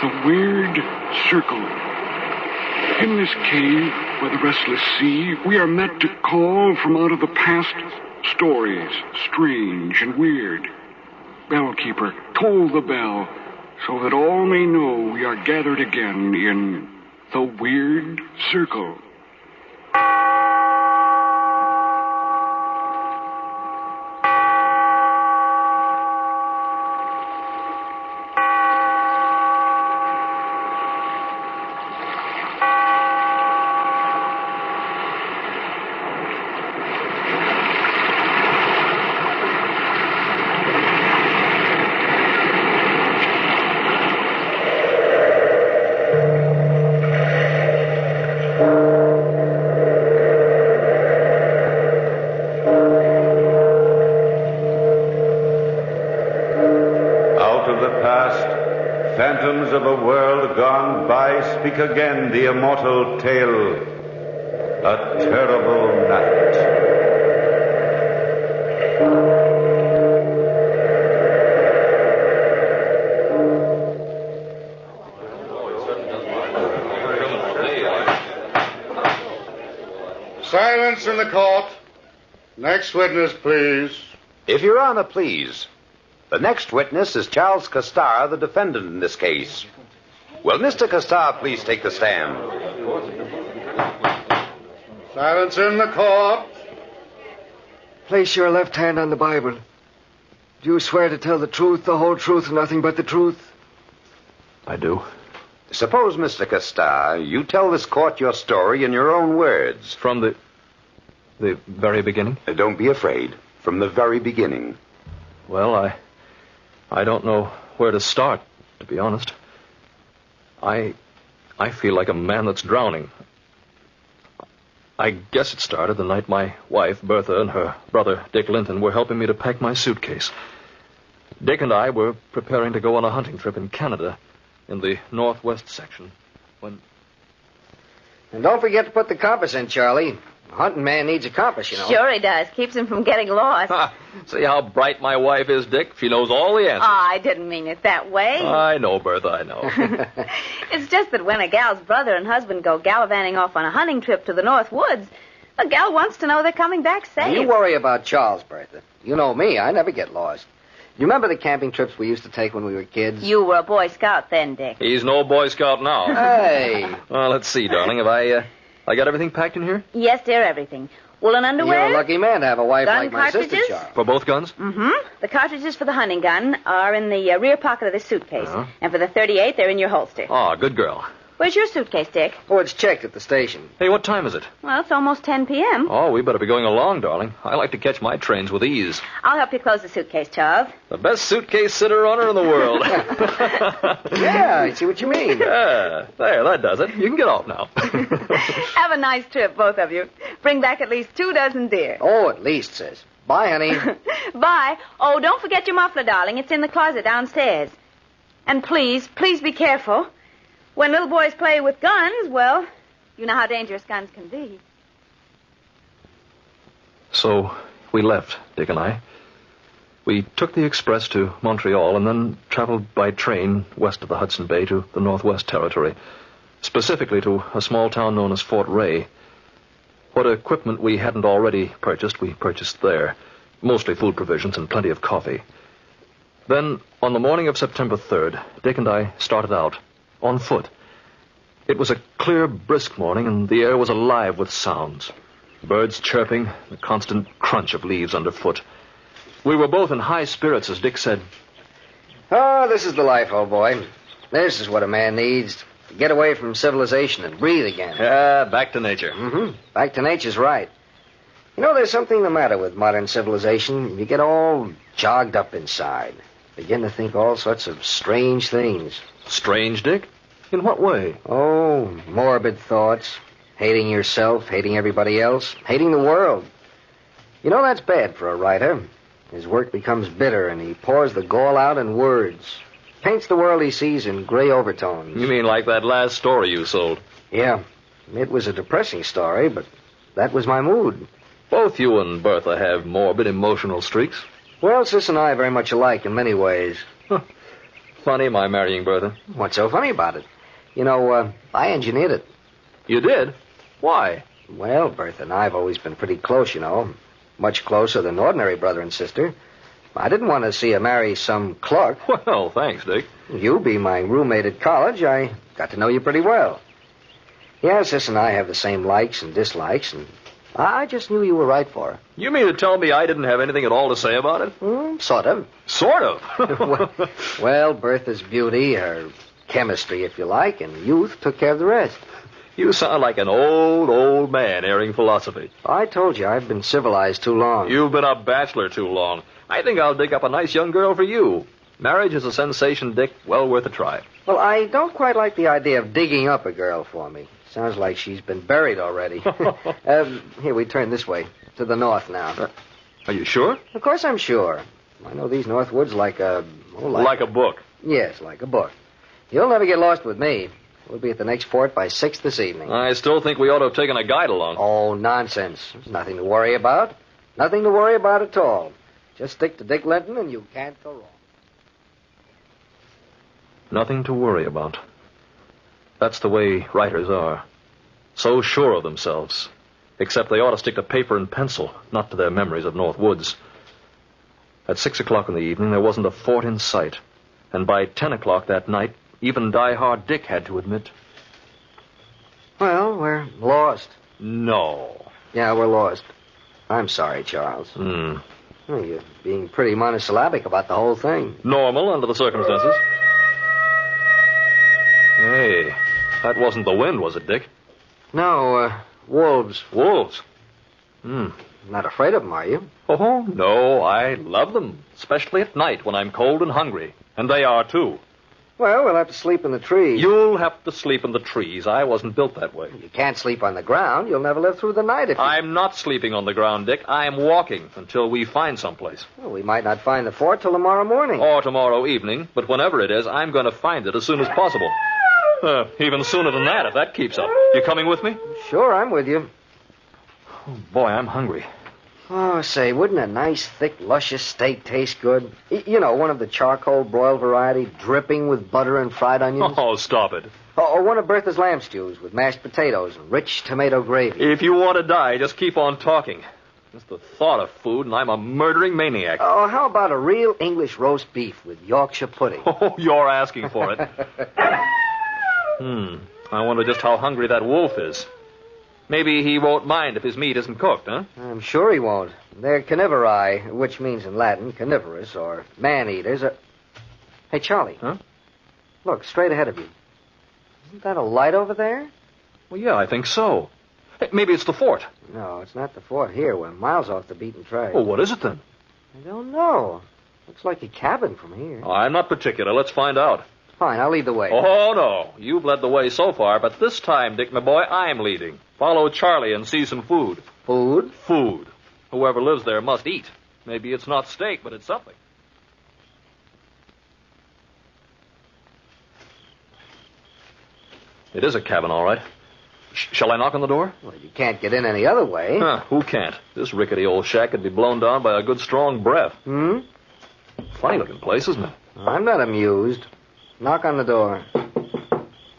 The Weird Circle. In this cave by the restless sea, we are met to call from out of the past stories, strange and weird. Bellkeeper, toll the bell, so that all may know we are gathered again in the Weird Circle. Phantoms of a world gone by speak again the immortal tale. A terrible night. Silence in the court. Next witness, please. If Your Honor, please. The next witness is Charles Castar, the defendant in this case. Will Mr. Castar please take the stand? Silence in the court. Place your left hand on the Bible. Do you swear to tell the truth, the whole truth, and nothing but the truth? I do. Suppose, Mr. Castar, you tell this court your story in your own words. From the very beginning? Don't be afraid. From the very beginning. Well, I don't know where to start, to be honest. I feel like a man that's drowning. I guess it started the night my wife, Bertha, and her brother, Dick Linton, were helping me to pack my suitcase. Dick and I were preparing to go on a hunting trip in Canada, in the northwest section, when... And don't forget to put the compass in, Charlie. A hunting man needs a compass, you know. Sure he does. Keeps him from getting lost. See how bright my wife is, Dick? She knows all the answers. Oh, I didn't mean it that way. I know, Bertha, I know. It's just that when a gal's brother and husband go gallivanting off on a hunting trip to the North Woods, the gal wants to know they're coming back safe. Now, you worry about Charles, Bertha. You know me. I never get lost. You remember the camping trips we used to take when we were kids? You were a Boy Scout then, Dick. He's no Boy Scout now. Hey. Well, let's see, darling. Have I got everything packed in here? Yes, dear, everything. Woolen underwear? You're a lucky man to have a wife gun like my sister, cartridges? Charles. For both guns? Mm-hmm. The cartridges for the hunting gun are in the rear pocket of this suitcase. Uh-huh. And for the .38, they're in your holster. Oh, good girl. Where's your suitcase, Dick? Oh, it's checked at the station. Hey, what time is it? Well, it's almost 10 p.m. Oh, we better be going along, darling. I like to catch my trains with ease. I'll help you close the suitcase, Charles. The best suitcase sitter-runner in the world. Yeah, I see what you mean. Yeah, there, that does it. You can get off now. Have a nice trip, both of you. Bring back at least 24 deer. Oh, at least, sis. Bye, honey. Bye. Oh, don't forget your muffler, darling. It's in the closet downstairs. And please be careful. When little boys play with guns, well, you know how dangerous guns can be. So, we left, Dick and I. We took the express to Montreal and then traveled by train west of the Hudson Bay to the Northwest Territory, specifically to a small town known as Fort Ray. What equipment we hadn't already purchased, we purchased there. Mostly food provisions and plenty of coffee. Then, on the morning of September 3rd, Dick and I started out, on foot. It was a clear, brisk morning, and the air was alive with sounds. Birds chirping, the constant crunch of leaves underfoot. We were both in high spirits, as Dick said. Oh, this is the life, old boy. This is what a man needs. To get away from civilization and breathe again. Yeah, back to nature. Mm-hmm. Back to nature's right. You know, there's something the matter with modern civilization. You get all jogged up inside. Begin to think all sorts of strange things. Strange, Dick? In what way? Oh, morbid thoughts. Hating yourself, hating everybody else, hating the world. You know, that's bad for a writer. His work becomes bitter, and he pours the gall out in words. Paints the world he sees in gray overtones. You mean like that last story you sold? Yeah. It was a depressing story, but that was my mood. Both you and Bertha have morbid emotional streaks. Well, Sis and I are very much alike in many ways. Huh. funny, my marrying Bertha? What's so funny about it? You know, I engineered it. You did? Why? Well, Bertha and I have always been pretty close, you know. Much closer than ordinary brother and sister. I didn't want to see her marry some clerk. Well, thanks, Dick. You be my roommate at college. I got to know you pretty well. Yeah, Sis and I have the same likes and dislikes, and I just knew you were right for her. You mean to tell me I didn't have anything at all to say about it? Sort of. Sort of. Well, Bertha's beauty, her chemistry, if you like, and youth took care of the rest. You sound like an old man airing philosophy. I told you, I've been civilized too long. You've been a bachelor too long. I think I'll dig up a nice young girl for you. Marriage is a sensation, Dick. Well worth a try. Well, I don't quite like the idea of digging up a girl for me. Sounds like she's been buried already. Here, we turn this way. To the north now. Are you sure? Of course I'm sure. I know these north woods like a... Like a book. Yes, like a book. You'll never get lost with me. We'll be at the next fort by 6 this evening. I still think we ought to have taken a guide along. Oh, nonsense. There's nothing to worry about. Nothing to worry about at all. Just stick to Dick Linton and you can't go wrong. Nothing to worry about. That's the way writers are. So sure of themselves. Except they ought to stick to paper and pencil, not to their memories of North Woods. At 6 o'clock in the evening, there wasn't a fort in sight. And by 10 o'clock that night, even die-hard Dick had to admit. Well, we're lost. No. Yeah, we're lost. I'm sorry, Charles. Well, you're being pretty monosyllabic about the whole thing. Normal under the circumstances. Hey, that wasn't the wind, was it, Dick? No, wolves. Wolves? Not afraid of them, are you? Oh, no, I love them. Especially at night when I'm cold and hungry. And they are, too. Well, we'll have to sleep in the trees. You'll have to sleep in the trees. I wasn't built that way. You can't sleep on the ground. You'll never live through the night if you... I'm not sleeping on the ground, Dick. I'm walking until we find someplace. Well, we might not find the fort till tomorrow morning. Or tomorrow evening, but whenever it is, I'm going to find it as soon as possible. Even sooner than that, if that keeps up. You coming with me? Sure, I'm with you. Oh, boy, I'm hungry. Oh, say, wouldn't a nice, thick, luscious steak taste good? You know, one of the charcoal broiled variety, dripping with butter and fried onions. Oh, stop it. Or one of Bertha's lamb stews with mashed potatoes and rich tomato gravy. If you want to die, just keep on talking. Just the thought of food, and I'm a murdering maniac. Oh, how about a real English roast beef with Yorkshire pudding? Oh, you're asking for it. I wonder just how hungry that wolf is. Maybe he won't mind if his meat isn't cooked, huh? I'm sure he won't. They're carnivori, which means in Latin carnivorous, or man-eaters. Hey, Charlie. Huh? Look, straight ahead of you. Isn't that a light over there? Well, yeah, I think so. Hey, maybe it's the fort. No, it's not the fort here. We're miles off the beaten track. Well, what is it then? I don't know. Looks like a cabin from here. I'm not particular. Let's find out. Fine, I'll lead the way. Oh, no. You've led the way so far, but this time, Dick, my boy, I'm leading. Follow Charlie and see some food. Food? Food. Whoever lives there must eat. Maybe it's not steak, but it's something. It is a cabin, all right. Shall I knock on the door? Well, you can't get in any other way. Who can't? This rickety old shack could be blown down by a good strong breath. Funny-looking place, isn't it? I'm not amused. Knock on the door.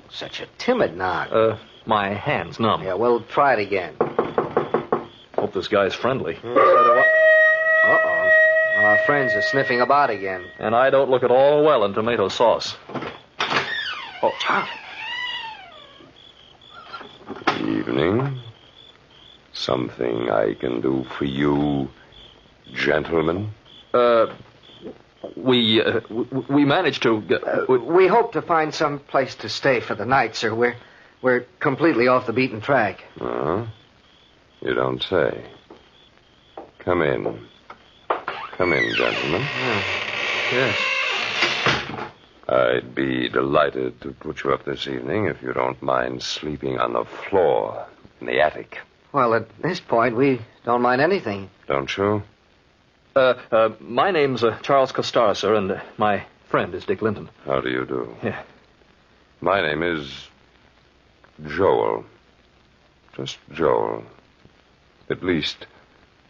Such a timid knock. My hand's numb. Yeah, we'll try it again. Hope this guy's friendly. So do I. Uh-oh. Our friends are sniffing about again. And I don't look at all well in tomato sauce. Oh, Charlie. Evening. Something I can do for you, gentlemen? We managed to... We hope to find some place to stay for the night, sir. We're completely off the beaten track. You don't say. Come in. Come in, gentlemen. Yes. I'd be delighted to put you up this evening if you don't mind sleeping on the floor in the attic. Well, at this point, we don't mind anything. Don't you? My name's Charles Costar, sir, and my friend is Dick Linton. How do you do? Yeah. My name is Joel. Just Joel. At least,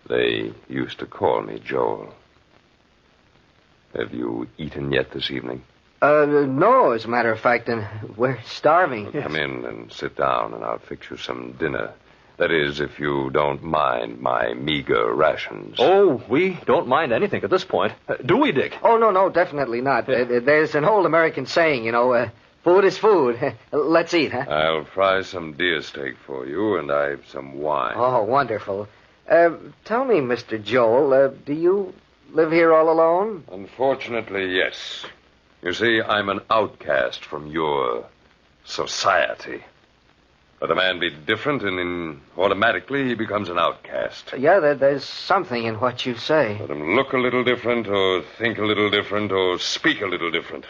they used to call me Joel. Have you eaten yet this evening? No, as a matter of fact, and we're starving. Come in and sit down, and I'll fix you some dinner. That is, if you don't mind my meager rations. Oh, we don't mind anything at this point. Do we, Dick? Oh, no, definitely not. There's an old American saying, food is food. Let's eat, huh? I'll fry some deer steak for you, and I've some wine. Oh, wonderful. Tell me, Mr. Joel, do you live here all alone? Unfortunately, yes. You see, I'm an outcast from your society. Let a man be different, and then automatically he becomes an outcast. Yeah, there's something in what you say. Let him look a little different, or think a little different, or speak a little different.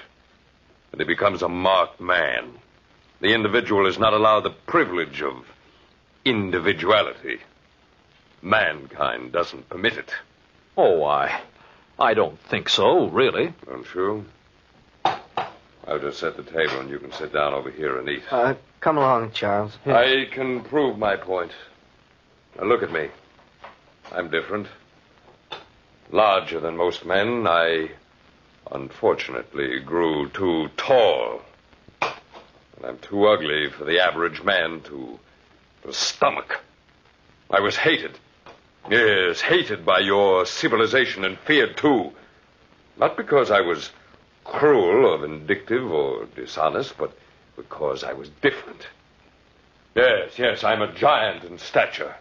And he becomes a marked man. The individual is not allowed the privilege of individuality. Mankind doesn't permit it. Oh, I don't think so, really. Don't you? I'll just set the table, and you can sit down over here and eat. Come along, Charles. I can prove my point. Now, look at me. I'm different. Larger than most men. I, unfortunately, grew too tall. And I'm too ugly for the average man to stomach. I was hated. Yes, hated by your civilization and feared, too. Not because I was cruel or vindictive or dishonest, but because I was different. Yes, I'm a giant in stature.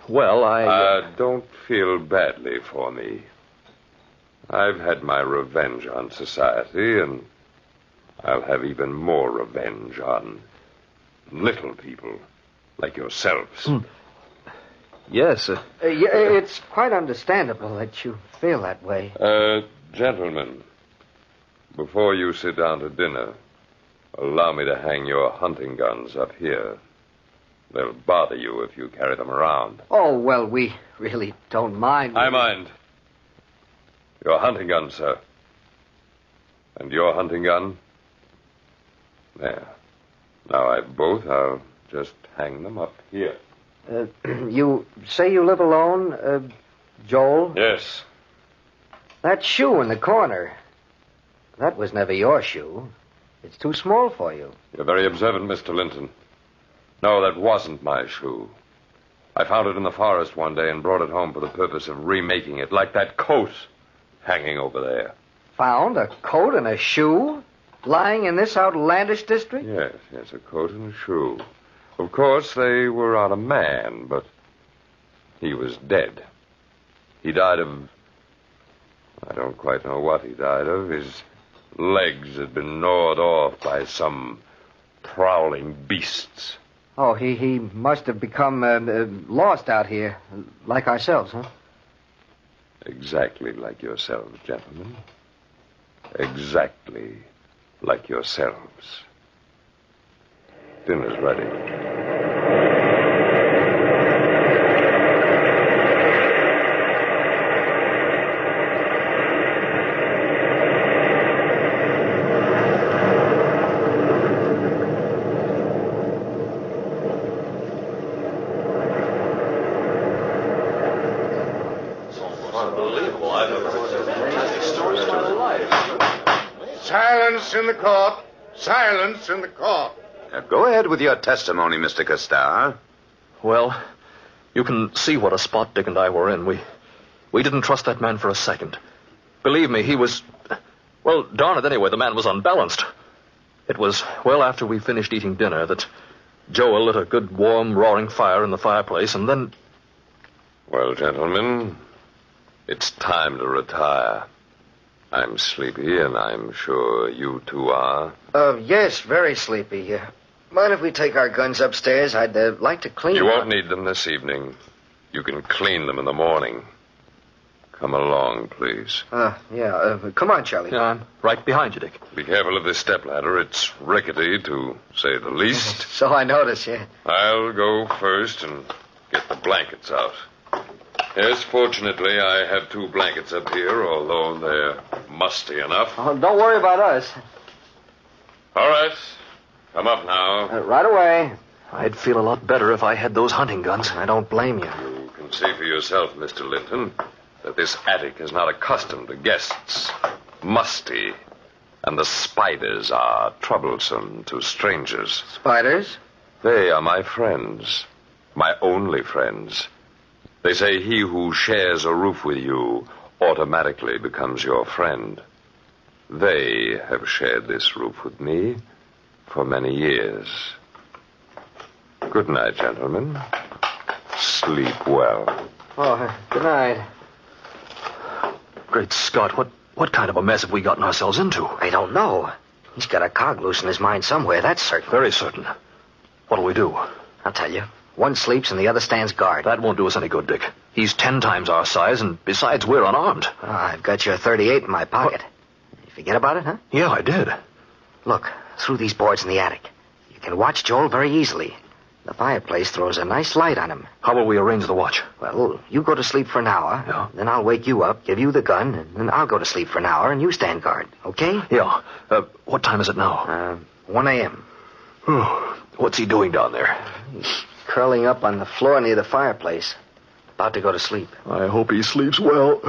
Well, Don't feel badly for me. I've had my revenge on society, and I'll have even more revenge on little people like yourselves. Yes. It's quite understandable that you feel that way. Gentlemen, before you sit down to dinner, allow me to hang your hunting guns up here. They'll bother you if you carry them around. Oh, well, we really don't mind. I mind. Your hunting gun, sir. And your hunting gun? There. Now I've both. I'll just hang them up here. You say you live alone, Joel? Yes. That shoe in the corner, that was never your shoe. It's too small for you. You're very observant, Mr. Linton. No, that wasn't my shoe. I found it in the forest one day and brought it home for the purpose of remaking it, like that coat hanging over there. Found a coat and a shoe lying in this outlandish district? Yes, a coat and a shoe. Of course, they were on a man, but he was dead. He died of... I don't quite know what he died of. His legs had been gnawed off by some prowling beasts. Oh, he must have become lost out here, like ourselves, huh? Exactly like yourselves, gentlemen. Exactly like yourselves. Dinner's ready. Silence in the court. Silence in the court. Go ahead with your testimony, Mr. Costar. Well, you can see what a spot Dick and I were in. We didn't trust that man for a second. Believe me, he was... Well, darn it anyway, the man was unbalanced. It was well after we finished eating dinner that Joel lit a good, warm, roaring fire in the fireplace, and then... Well, gentlemen, it's time to retire. I'm sleepy, and I'm sure you two are. Yes, very sleepy. Mind if we take our guns upstairs? I'd like to clean them. You won't need them this evening. You can clean them in the morning. Come along, please. Come on, Charlie. Yeah, I'm right behind you, Dick. Be careful of this stepladder. It's rickety, to say the least. So I notice, yeah. I'll go first and get the blankets out. Yes, fortunately, I have 2 blankets up here, although they're musty enough. Oh, don't worry about us. All right. Come up now. Right away. I'd feel a lot better if I had those hunting guns. I don't blame you. You can see for yourself, Mr. Linton, that this attic is not accustomed to guests. musty, and the spiders are troublesome to strangers. Spiders? They are my friends, my only friends. They say he who shares a roof with you automatically becomes your friend. They have shared this roof with me for many years. Good night, gentlemen. Sleep well. Oh, good night. Great Scott, what kind of a mess have we gotten ourselves into? I don't know. He's got a cog loose in his mind somewhere, that's certain. Very certain. What'll we do? I'll tell you. One sleeps and the other stands guard. That won't do us any good, Dick. He's 10 times our size, and besides, we're unarmed. I've got your 38 in my pocket. You forget about it, huh? Yeah, I did. Look, through these boards in the attic. You can watch Joel very easily. The fireplace throws a nice light on him. How will we arrange the watch? Well, you go to sleep for an hour. Yeah. Then I'll wake you up, give you the gun, and then I'll go to sleep for an hour, and you stand guard, okay? Yeah. What time is it now? 1 a.m. What's he doing down there? He's curling up on the floor near the fireplace. About to go to sleep. I hope he sleeps well.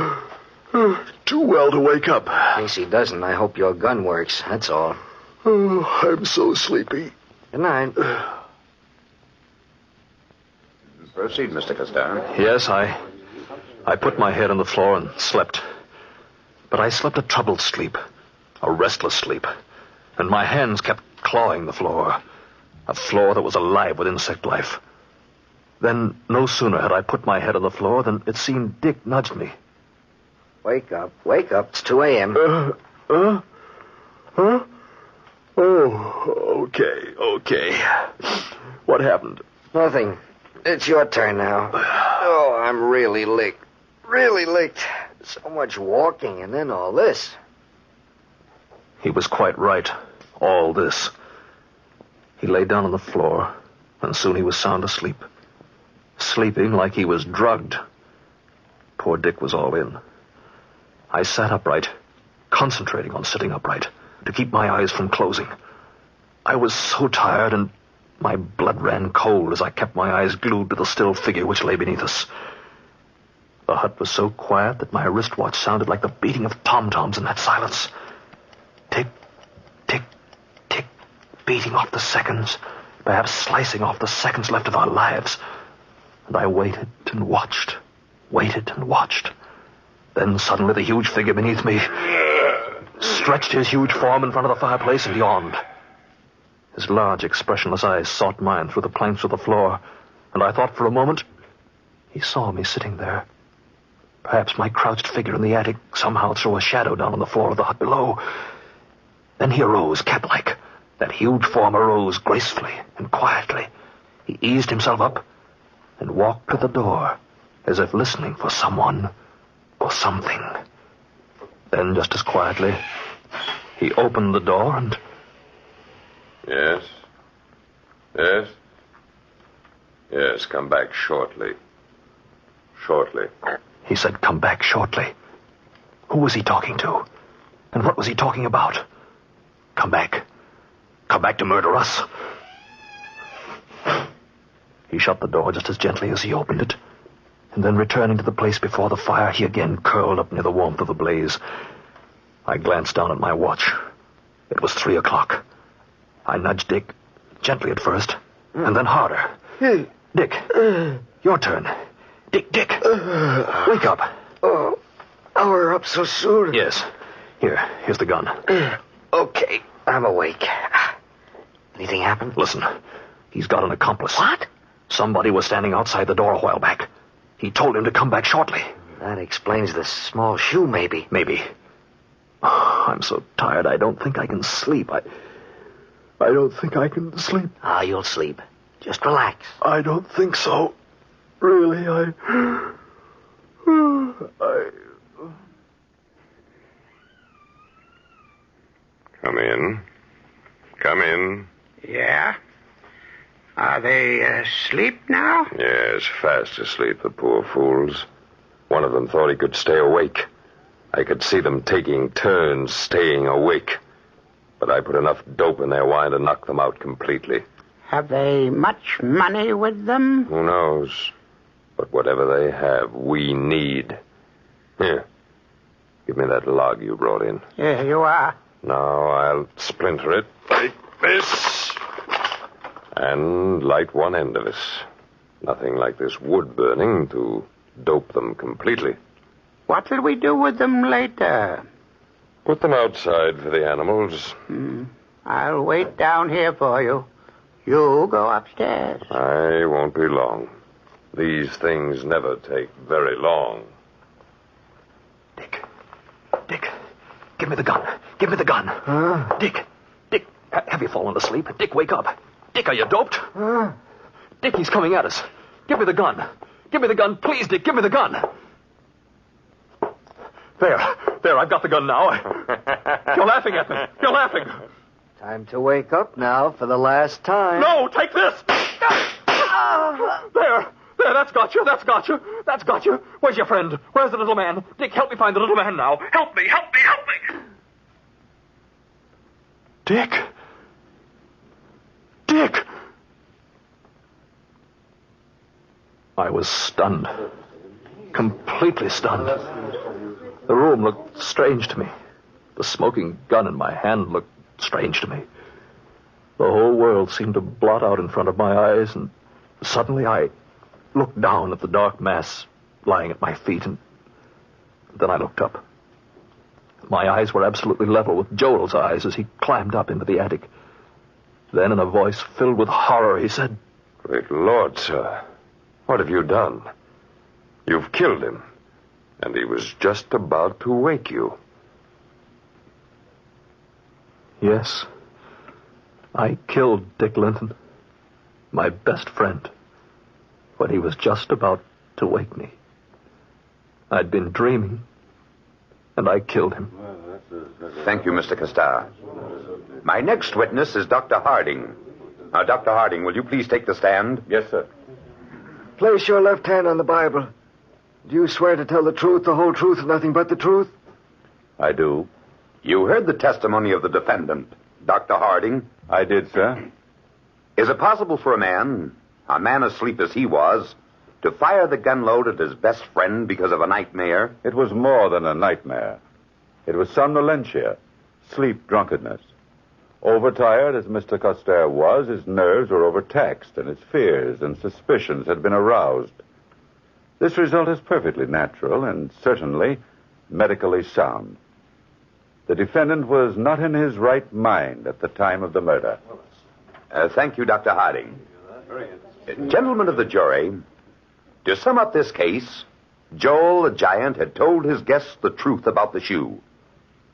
Too well to wake up. In case he doesn't, I hope your gun works, that's all. Oh, I'm so sleepy. Good night. Proceed, Mr. Costello. Yes, I put my head on the floor and slept. But I slept a troubled sleep, a restless sleep, and my hands kept clawing the floor, a floor that was alive with insect life. Then, no sooner had I put my head on the floor than it seemed Dick nudged me. Wake up. It's 2 a.m. Huh? Oh, okay. What happened? Nothing. It's your turn now. Oh, I'm really licked. Really licked. So much walking and then all this. He was quite right. All this. He lay down on the floor, and soon he was sound asleep. Sleeping like he was drugged. Poor Dick was all in. I sat upright, concentrating on sitting upright, to keep my eyes from closing. I was so tired, and my blood ran cold as I kept my eyes glued to the still figure which lay beneath us. The hut was so quiet that my wristwatch sounded like the beating of tom-toms in that silence. Tick, tick, tick, beating off the seconds, perhaps slicing off the seconds left of our lives. And I waited and watched. Then suddenly the huge figure beneath me stretched his huge form in front of the fireplace and yawned. His large, expressionless eyes sought mine through the planks of the floor, and I thought for a moment he saw me sitting there. Perhaps my crouched figure in the attic somehow threw a shadow down on the floor of the hut below. Then he arose, cat-like. That huge form arose gracefully and quietly. He eased himself up and walked to the door, as if listening for someone or something. Then, just as quietly, he opened the door and... Yes? Yes, come back shortly. He said, come back shortly. Who was he talking to? And what was he talking about? Come back. Come back to murder us. He shut the door just as gently as he opened it. And then returning to the place before the fire, he again curled up near the warmth of the blaze. I glanced down at my watch. It was 3 o'clock. I nudged Dick, gently at first, and then harder. Dick, your turn. Dick, wake up. Oh, we're up so soon. Yes. Here's the gun. Okay, I'm awake. Anything happened? Listen, he's got an accomplice. What? Somebody was standing outside the door a while back. He told him to come back shortly. That explains the small shoe, maybe. Maybe. Oh, I'm so tired, I don't think I can sleep. I don't think I can sleep. You'll sleep. Just relax. I don't think so. Really, Come in. Yeah? Are they asleep now? Yes, fast asleep, the poor fools. One of them thought he could stay awake. I could see them taking turns staying awake. But I put enough dope in their wine to knock them out completely. Have they much money with them? Who knows? But whatever they have, we need. Here. Give me that log you brought in. Here you are. Now I'll splinter it like this and light one end of it. Nothing like this wood burning to dope them completely. What will we do with them later? Put them outside for the animals. I'll wait down here for you. You go upstairs. I won't be long. These things never take very long. Dick, give me the gun. Give me the gun. Huh? Dick, have you fallen asleep? Dick, wake up. Dick, are you doped? Huh? Dick, he's coming at us. Give me the gun. Give me the gun. Please, Dick, give me the gun. There, I've got the gun now. You're laughing at me. You're laughing. Time to wake up now for the last time. No, take this. There, that's got you. Where's your friend? Where's the little man? Dick, help me find the little man now. Help me. Dick. I was stunned. Completely stunned. The room looked strange to me. The smoking gun in my hand looked strange to me. The whole world seemed to blot out in front of my eyes, and suddenly I looked down at the dark mass lying at my feet, and then I looked up. My eyes were absolutely level with Joel's eyes as he climbed up into the attic. Then, in a voice filled with horror, he said, Great Lord, sir. What have you done? You've killed him. And he was just about to wake you. Yes, I killed Dick Linton, my best friend, when he was just about to wake me. I'd been dreaming, and I killed him. Thank you, Mr. Castar. My next witness is Dr. Harding. Now, Dr. Harding, will you please take the stand? Yes, sir. Place your left hand on the Bible. Do you swear to tell the truth, the whole truth, and nothing but the truth? I do. You heard the testimony of the defendant, Dr. Harding. I did, sir. Is it possible for a man asleep as he was, to fire the gun load at his best friend because of a nightmare? It was more than a nightmare. It was somnolentia, sleep drunkenness. Overtired as Mr. Coster was, his nerves were overtaxed, and his fears and suspicions had been aroused. This result is perfectly natural and certainly medically sound. The defendant was not in his right mind at the time of the murder. Thank you, Dr. Harding. Gentlemen of the jury, to sum up this case, Joel the Giant had told his guests the truth about the shoe.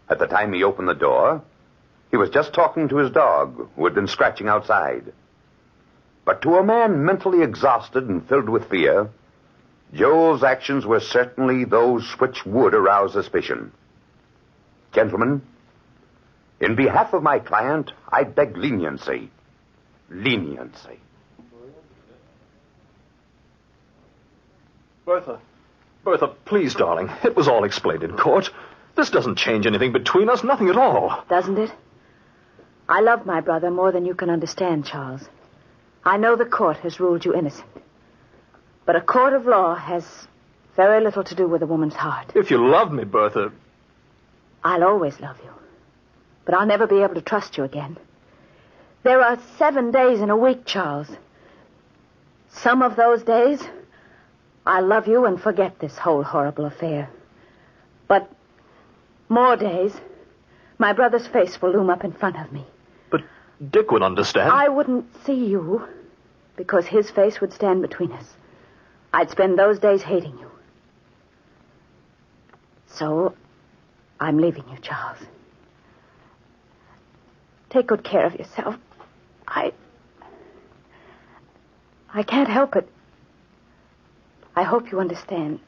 At the time he opened the door, he was just talking to his dog, who had been scratching outside. But to a man mentally exhausted and filled with fear, Joel's actions were certainly those which would arouse suspicion. Gentlemen, in behalf of my client, I beg leniency. Leniency. Bertha, please, darling. It was all explained in court. This doesn't change anything between us, nothing at all. Doesn't it? I love my brother more than you can understand, Charles. I know the court has ruled you innocent. But a court of law has very little to do with a woman's heart. If you love me, Bertha... I'll always love you. But I'll never be able to trust you again. There are 7 days in a week, Charles. Some of those days, I'll love you and forget this whole horrible affair. But more days, my brother's face will loom up in front of me. But Dick would understand. I wouldn't see you because his face would stand between us. I'd spend those days hating you. So, I'm leaving you, Charles. Take good care of yourself. I can't help it. I hope you understand.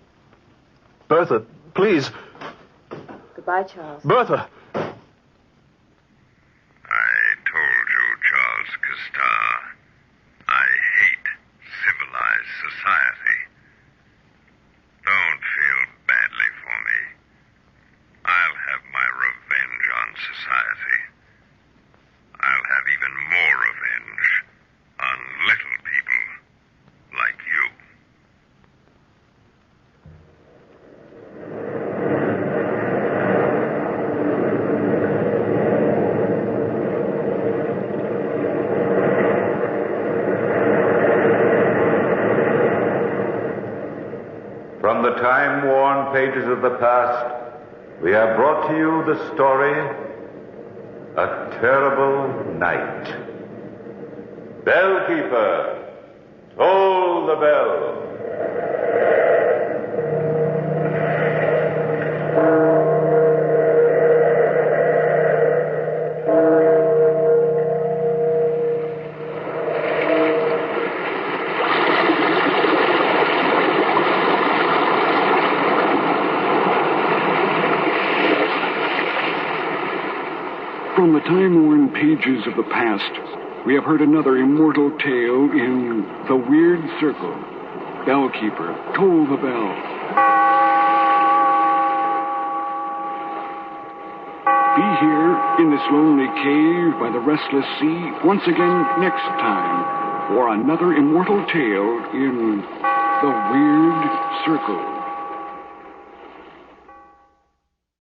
Bertha, please. Goodbye, Charles. Bertha. I told you, Charles Castar, I hate civilized society. Don't feel badly for me. I'll have my revenge on society. I'll have even more revenge on little people like you. pages of the past, we have brought to you the story, A Terrible Night. Bellkeeper, toll the bell. From the time-worn pages of the past, we have heard another immortal tale in The Weird Circle. Bellkeeper, toll the bell. Be here in this lonely cave by the restless sea once again next time for another immortal tale in The Weird Circle.